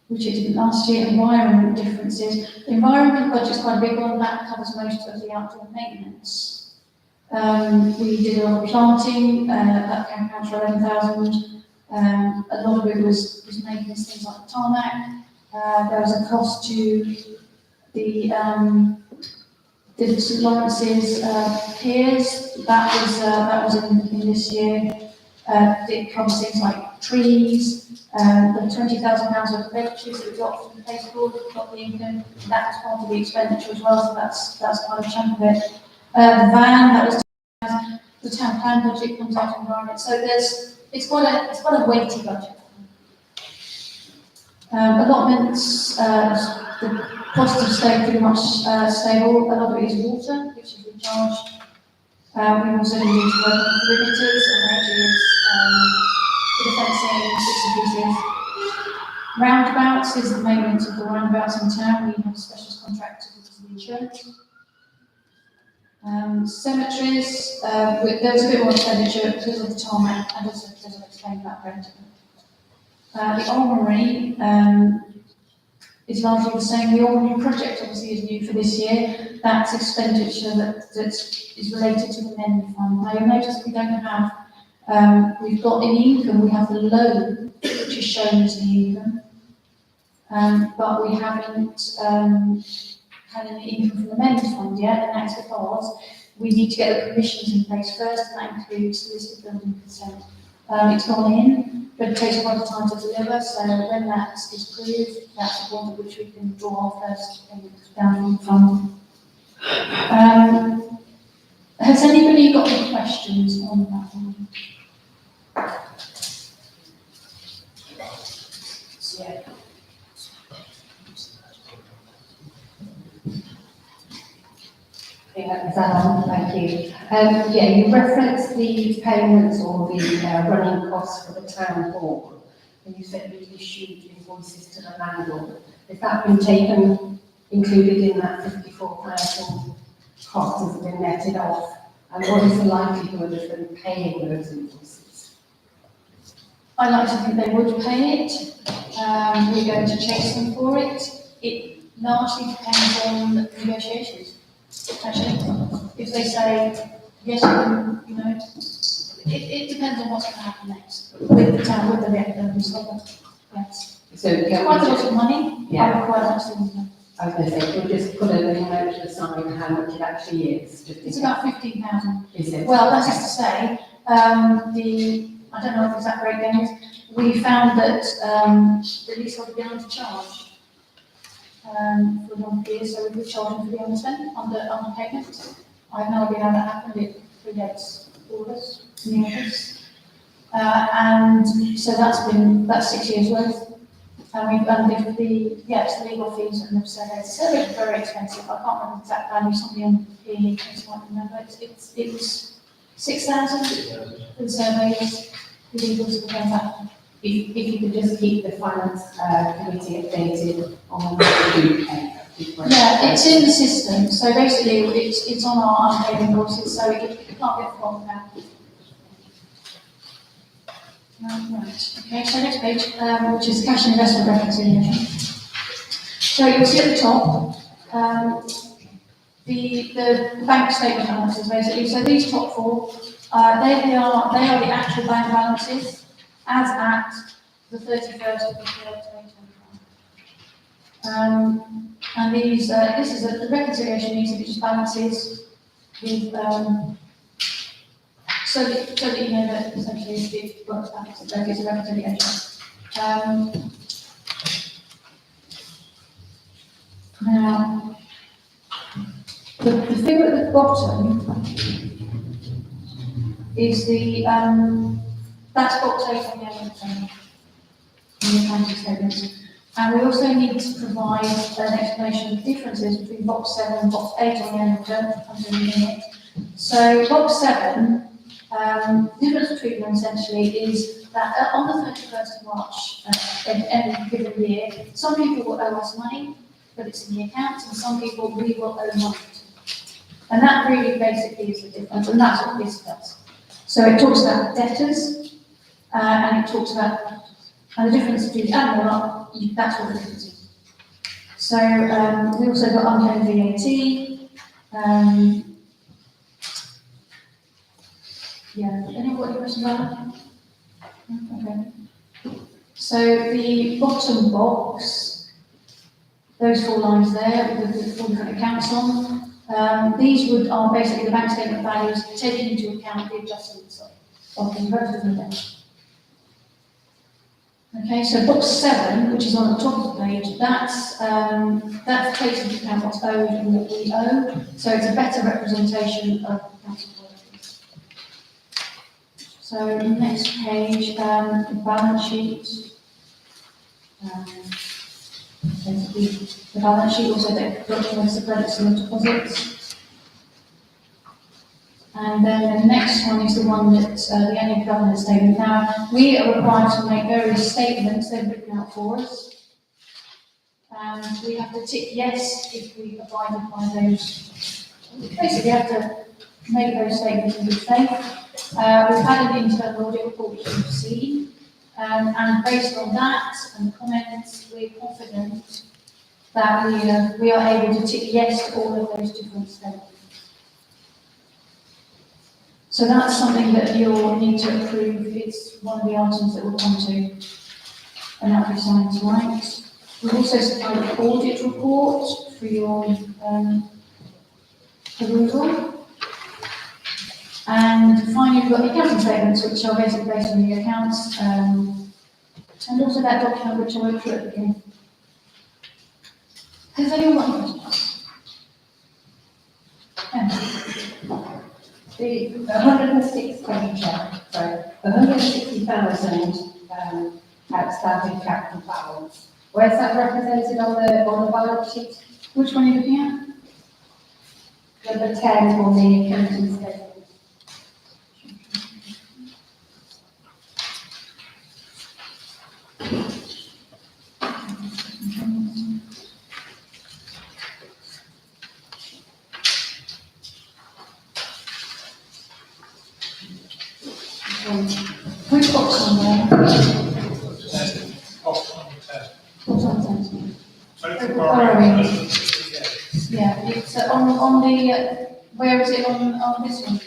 which it didn't last year. Environment differences. The environment budget's quite a big one, that covers most of the outdoor maintenance. We did a lot of planting, that came out for 11,000. A lot of it was maintenance, things like the tarmac. There was a cost to the St Lawrence's piers, that was in this year. It covers things like trees, the £20,000 worth of benches that we got from the place board, got the income, that was part of the expenditure as well, so that's quite a chunk of it. The van, that was the town plan budget comes out of environment, so it's quite a weighty budget. Allotments, the costs have stayed pretty much stable. A lot of it is water, which is recharged. We also need to work on perimeters and edges, the fencing, bits and pieces. Roundabouts is the maintenance of the roundabouts in town. We have a specialist contractor because of the insurance. Cemeteries, there was a bit more expenditure because of the tarmac and also because I've explained that rent. The armoury is largely the same. The armoury project obviously is new for this year. That's expenditure that is related to the menu fund. Now you'll notice we don't have, we've got in income, we have the loan, which is shown as the income, but we haven't had any income from the menu fund yet, and that's because we need to get the permissions in place first, and that includes the list of building consent. It's gone in, but it takes quite a time to deliver, so when that is approved, that's the point at which we can draw our first payment down from the fund. Has anybody got any questions on that one? Yeah. Yeah, is that on? Thank you. Yeah, you referenced the payments or the running costs for the town hall, and you said we issued invoices to the landlord. Has that been taken, included in that 54,000 cost? Has it been netted off? And what is the likelihood of them paying those invoices? I like to think they would pay it. We're going to chase them for it. It largely depends on negotiations. Actually, if they say yes, you know, it depends on what's going to happen next with the town, with the restorer. Yes. So it's quite a lot of money. Yeah. I would quite like to know. I was going to say, we'll just put a little note to the side how much it actually is. It's about 15,000. Is it? Well, that is to say, I don't know what the exact breakdown is. We found that the leaseholder would be able to charge for long years, so we would charge them for the underpayment. I have no idea how that happened. It predates all of us in the office. And so that's 6 years worth. And we've done it's the legal fees and the surveys. The surveys are very expensive. I can't remember the exact value. Somebody on the PE case might remember. It was 6,000 for the surveys, the legals for that. If you could just keep the finance committee updated on what you pay. Yeah, it's in the system. So basically, it's on our unpaid invoices, so it can't get forgotten about. Right. Okay. So next page, which is cash and investment reconciliation. So you'll see at the top, the bank statement balances basically. So these top four, they are the actual bank balances as at the 31st of the 3rd, 2025. And these, this is the reconciliation needs to be just balances with, so that you know that essentially it works back, so that it's a reconciliation. Now, the figure at the bottom is the, that's box 8 on the annual statement, in the accounting statements. And we also need to provide an explanation of the differences between box 7 and box 8 on the annual statement, which comes in a minute. So box 7, the difference between them essentially is that on the 31st of March, in any given year, some people will owe us money, but it's in the accounts, and some people we will owe money to. And that really basically is the difference, and that's what this does. So it talks about debtors, and it talks about, and the difference between and or not, that's what the difference is. So we also got unclaimed VAT. Yeah, anyone got any questions about that? Okay. So the bottom box, those 4 lines there with the 4 different accounts on, these are basically the bank statement values taking into account the adjustments of the rest of the debt. Okay, so box 7, which is on the top of the page, that takes into account what's owed and what we owe, so it's a better representation of accounting policies. So next page, the balance sheet. Basically, the balance sheet also documents the credits and the deposits. And then the next one is the one that the annual governance statement. Now, we are required to make various statements, they're written out for us. And we have to tick yes if we abide by those. Basically, we have to make those statements in good faith. We've had an internal audit report which you've seen. And based on that and the comments, we're confident that we are able to tick yes to all of those different statements. So that's something that you'll need to approve. It's one of the items that we'll come to, and that'll be signed tonight. We've also supplied an audit report for your approval. And finally, we've got the accounting statements, which are basically based on the accounts, and also that document which I went through at the beginning. Has anyone got any questions? Yeah. The 160,000 outstanding capital balance, where's that represented on the balance sheet? Which one are you looking at? Number 10 on the accounting statement. Which box on there? Box number 10. What's on 10? Total Borrowing. borrowing. Yeah, it's on the, where is it on this one?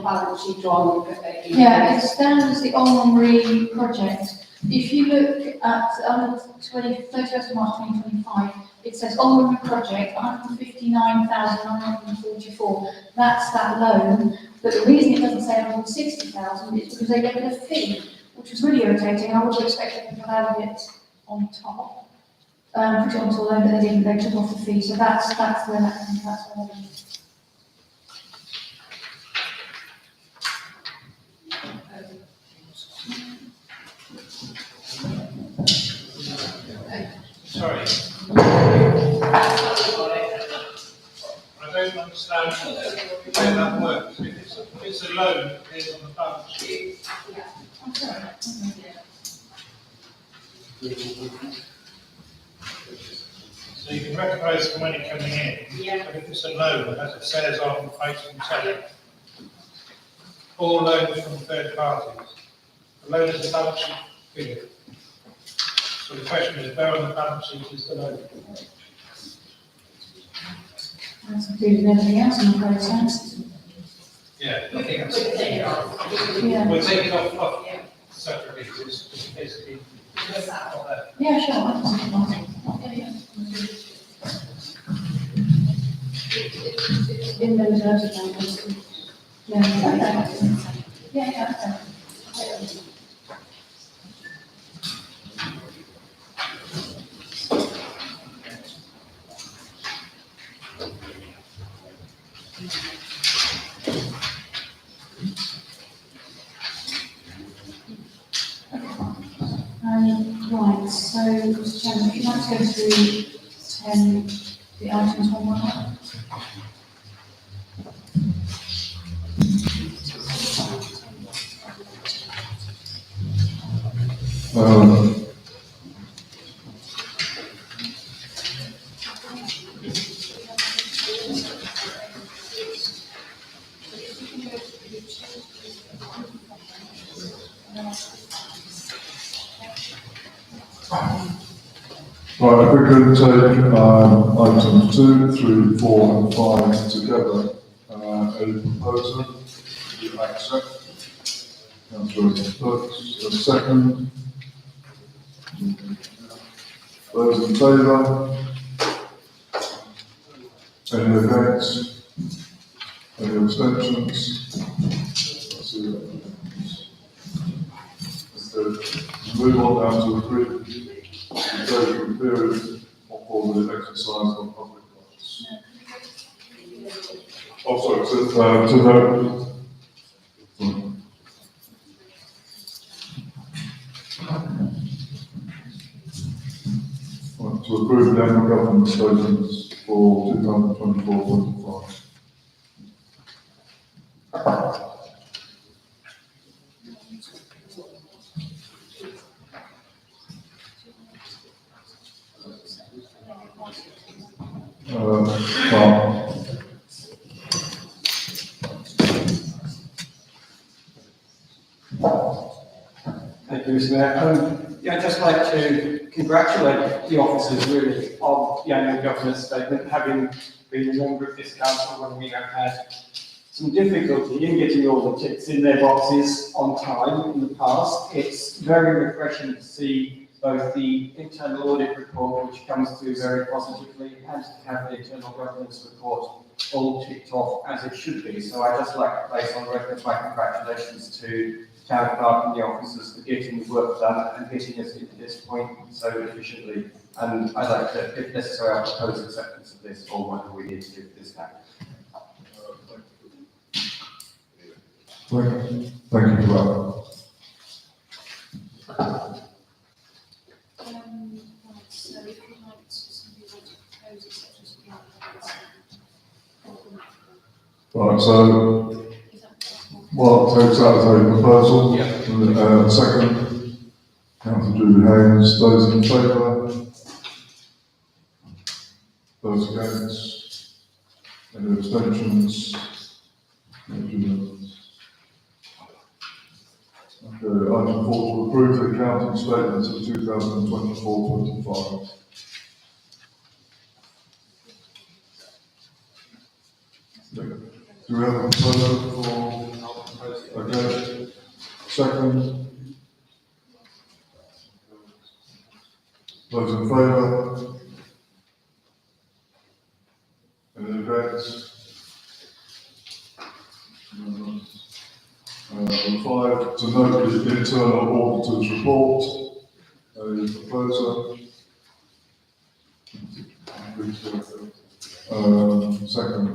Balance sheet on. Yeah, it's down as the Omri project. If you look at 31st of March 2025, it says Omri project, 159,944. That's that loan. But the reason it doesn't say 160,000 is because they gave it a fee, which was really irritating. I would have expected them to have it on top. Put it onto a loan, but they didn't. They took off the fee. So that's where that comes. That's where that is. Sorry. I don't understand how that works. If it's a loan, it appears on the balance sheet. I'm sorry. So you can recognise the money coming in. Yeah. But if it's a loan, as it says on item 10, or loans from third parties, the loan is a balance sheet figure. So the question is, where on the balance sheet is the loan? That's included everything else in the process. Yeah, I think that's. We'll take it off. Yeah. We'll take it off separately, because it's basically. Yeah, sure. I can see that. Yeah, yeah. It's in those other numbers. Yeah, okay. Yeah, yeah, okay. Right, so, Mr. Chairman, if you'd like to go through the items one by one. Right, if we could take items 2, 3, 4 and 5 together, a proposer, you accept. Councillor Brooks, a second. Those in favour? Any against? Any abstentions? That's it. Okay, move on now to agree the period for the exercise of public rights. Oh, sorry, to vote. To approve the annual government statements for 2024-25. Thank you, Mr. Mayor. Yeah, I'd just like to congratulate the officers really on the annual government statement, having been a member of this council when we have had some difficulty in getting all the ticks in their boxes on time in the past. It's very refreshing to see both the internal audit report, which comes through very positively, and to have the internal governance report all ticked off as it should be. So I'd just like to place on record my congratulations to town clerk and the officers for getting the work done and getting us to this point so efficiently. And I'd like to, if necessary, I'll propose acceptance of this, or whether we need to give this back. Thank you for that. Right, so if you'd like to, somebody want to propose acceptance of the items. Right, so, well, takes that as a proposal. Yeah. Second, Councillor Julie Haynes, those in favour? Those against? Any abstentions? Okay, item 4, to approve the accounting statements of 2024-25. Do we have a proposal for? Okay. Second. Those in favour? Any against? 5, to note the internal auditor's report. A proposer. Second.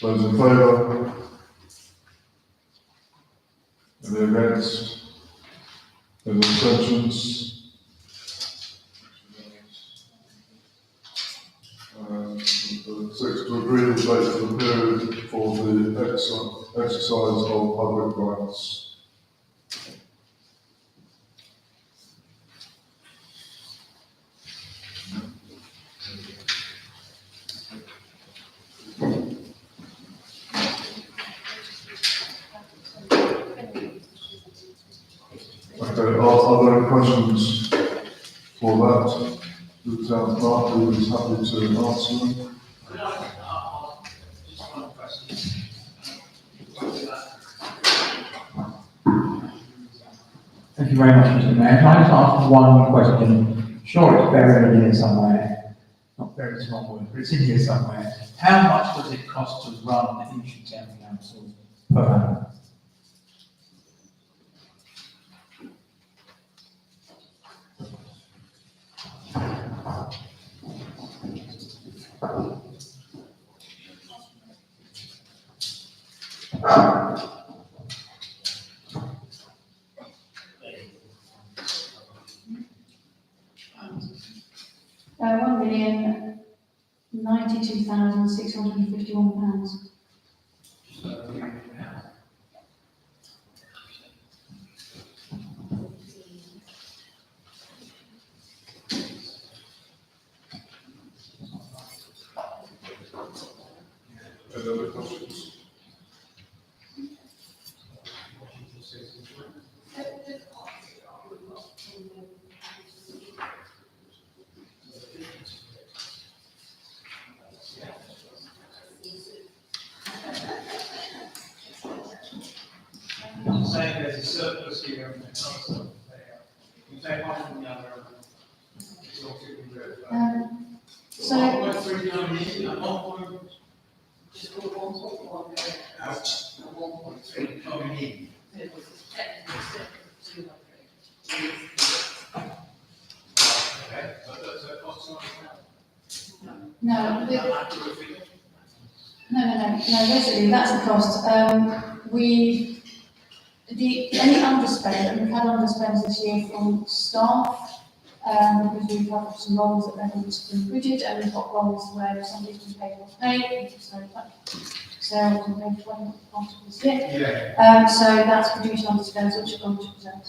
Those in favour? Any against? Any abstentions? 6, to agree the date of the period for the exercise of public rights. Okay, are there any questions for that? to the town clerk, who is happy to answer them. Just one question. Thank you very much, Mr. Mayor. Can I just ask one question? Sure, it's buried in here somewhere. Not buried is the wrong word, but it's in here somewhere. How much does it cost to run the Evesham Town Council per annum? £1,092,651. Any other questions? You're saying there's a surplus here and there's not a surplus there. You take one from the other. It's all to be good. So, 1.3 nominee and 1. Just called 1.1. Ouch. 1.3 nominee. It was technically 200. Okay, so that's a cost of no, basically, that's the cost. Any underspend, and we've had underspends this year from staff, because we've had some roles that then have been rigid, and we've got roles where somebody's been paid off pay, Sarah's been paid for one part of this year. Yeah. So that's produced underspends, which are going to present.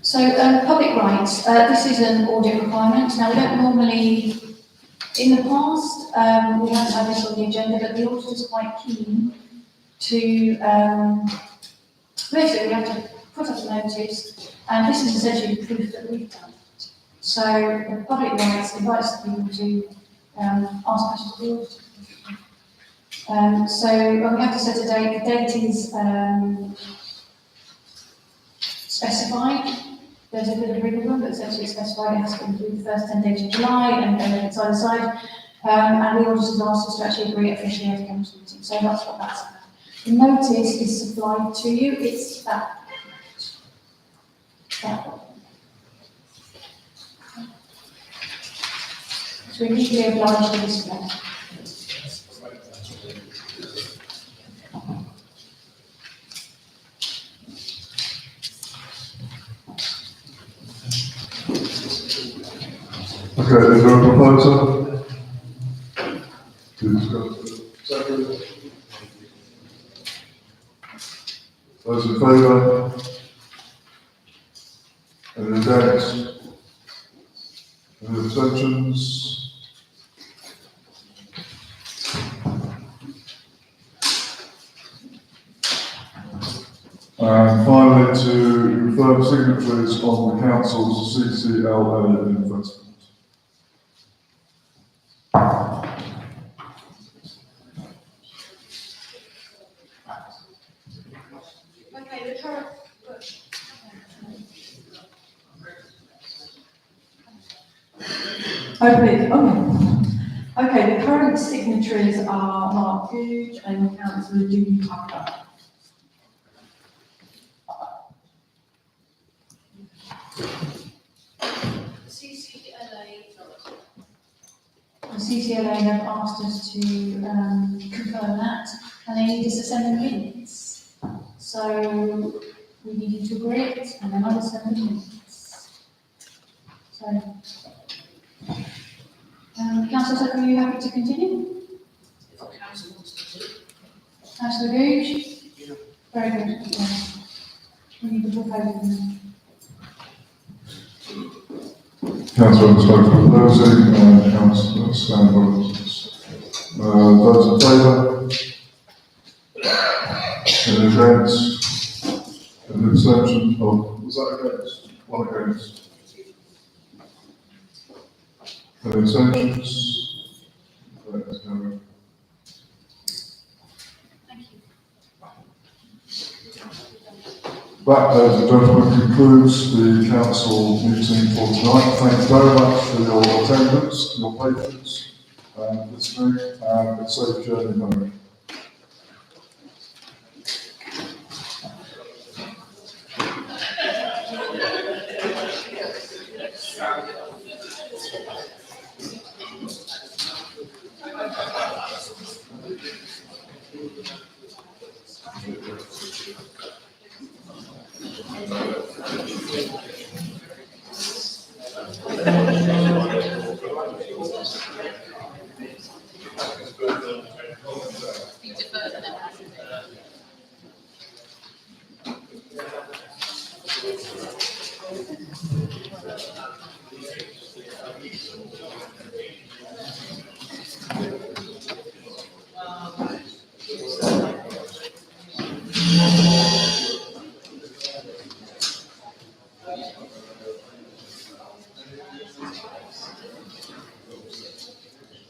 So, public rights, this is an audit requirement. Now, we don't normally, in the past, we haven't had this on the agenda, but the auditor's quite keen to, basically, we have to put up a notice, and this is essentially proof that we've done it. So, the public rights invites the people to ask questions of the auditor. So, when we have to set a date, the date is specified. There's a bit of wiggle room, but essentially it's specified it has to include the first 10 days of July and then side to side. And the auditors asked us to actually agree officially at a council meeting. So that's what that's about. The notice is supplied to you. It's that. So we're legally obliged to display. Okay, is there a proposal? To discuss. Second. Those in favour? Any against? Any abstentions? And finally, to confirm signatories on the council's CCLA investment. Okay, the current. Okay, the current signatories are Mark Googe and Councillor Judy Tucker. The CCLA have asked us to confirm that, and they need us to send the minutes. So we needed to agree it, and then I'll send the minutes. So, Councillor Tucker, are you happy to continue? If the council wants to do. Councillor Googe? Yeah. Very good. Yeah. We need the proposal. Councillor Stoke proposing and Councillor Stanbrook. Those in favour? Any against? An abstention, was that against? One against. Any abstentions? That's carried. Thank you. That, ladies and gentlemen, concludes the council meeting for tonight. Thank you very much for your attendance, your patience, and listening, and a safe journey home.